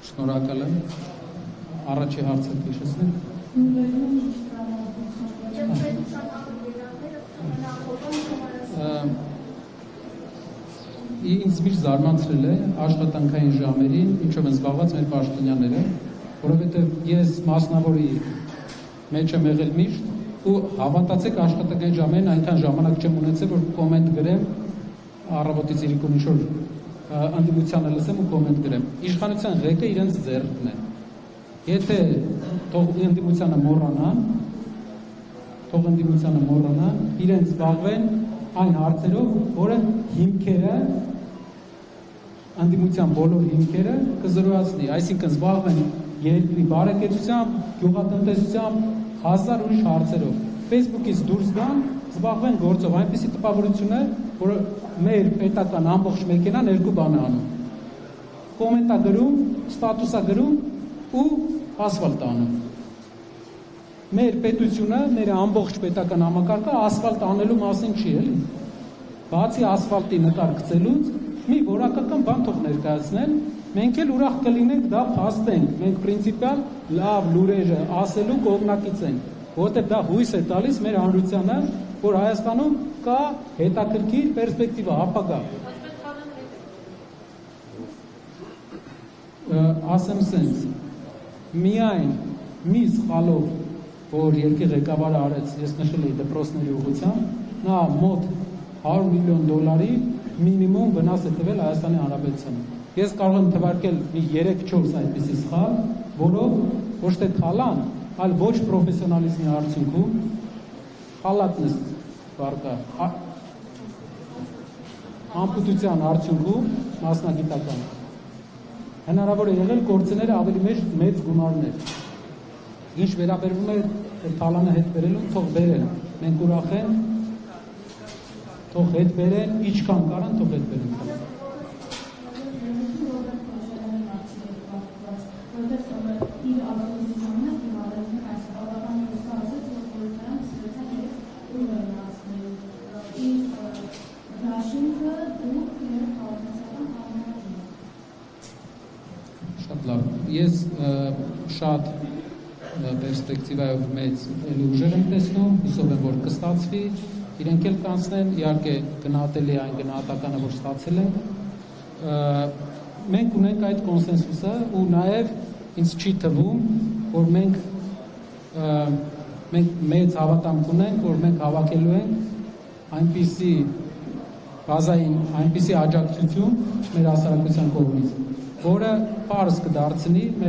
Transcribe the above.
Շնորհակալ եմ։ Առաջի հարցը հիշեցնեք։ Ինձ միշտ զարմացրել է աշխատանքային ժամերին, ինչով են զբաղված մեր պաշտոնյաները, որովհետև ես մասնավորի մեջ եմ եղել միշտ ու հավատացեք աշխատանքային ժամերին այնքան ժամանակ չեմ ունեցել, որ կոմենտ գրեմ առավոտից իրիկուն ինչ-որ ընդդիմությանը լսեմ ու կոմենտ գրեմ։ Իշխանության ղեկը իրենց ձեռքն է։ Եթե թող ընդդիմությանը մոռանան, իրենց զբաղվեն այն հարցերով, որը հիմքերը, ընդդիմության բոլոր հիմքերը կզրոյացնի, այսինքն զբաղվեն երկրի բարեկեցությամբ, գյուղատնտեսությամբ, հազար ուրիշ հարցերով։ Facebook-ից դուրս գան, զբաղվեն գործով, այնպիսի տպավորություն է, որ մեր պետական ամբողջ մեքենան երկու բան է անում։ Կոմենտա գրում, ստատուսա գրում ու ասֆալտ անում։ Մեր պետությունը, մեր ամբողջ պետական համակարգը ասֆալտ անելու մասին չի, էլի։ Բացի ասֆալտի նկար գցելուց, մի որակական բան թող ներկայացնեն, մենք էլ ուրախ կլինենք դա փաստենք, մենք պրինցիպիալ լավ լուրերը ասելու կողմնակից ենք, որովհետև դա հույս է տալիս մեր հանրությանը, որ Հայաստանում կա հետաքրքիր պերսպեկտիվա, ապագա։ Ասեմ սենց, միայն մի սխալով, որ երկրի ղեկավարը արեց, ես նշել էի դպրոցների ուղղությամբ, նա մոտ $100 միլիոն մինիմում վնաս է տվել Հայաստանի Հանրապետությանը։ Ես կարող եմ թվարկել մի 3-4 այդպիսի սխալ, որով ոչ թե թալան, այլ ոչ պրոֆեսիոնալիզմի արդյունքում խալատնես վարկա, անպուտության արդյունքում մասնագիտական։ Հնարավոր է եղել կորցնել ավելի մեծ գումարներ։ Ինչ վերաբերվում է թալանը հետ բերելուն, թող բերեն, մենք ուրախ ենք, թող հետ բերեն, ինչքան կարան, թող հետ բերեն։ Շատ լավ, ես շատ պերսպեկտիվայով մեծ ուժեր եմ տեսնում, հուսով եմ, որ կստացվի, իրենք էլ կանցնեն, իհարկե գնահատելի այն գնահատականը, որ ստացել ենք, մենք ունենք այդ կոնսենսուսը ու նաև ինձ չի թվում, որ մենք մեծ հավատամք ունենք, որ մենք հավաքելու ենք այնպիսի բազային, այնպիսի աջակցություն մեր հասարակության կողմից, որը պարզ կդարձնի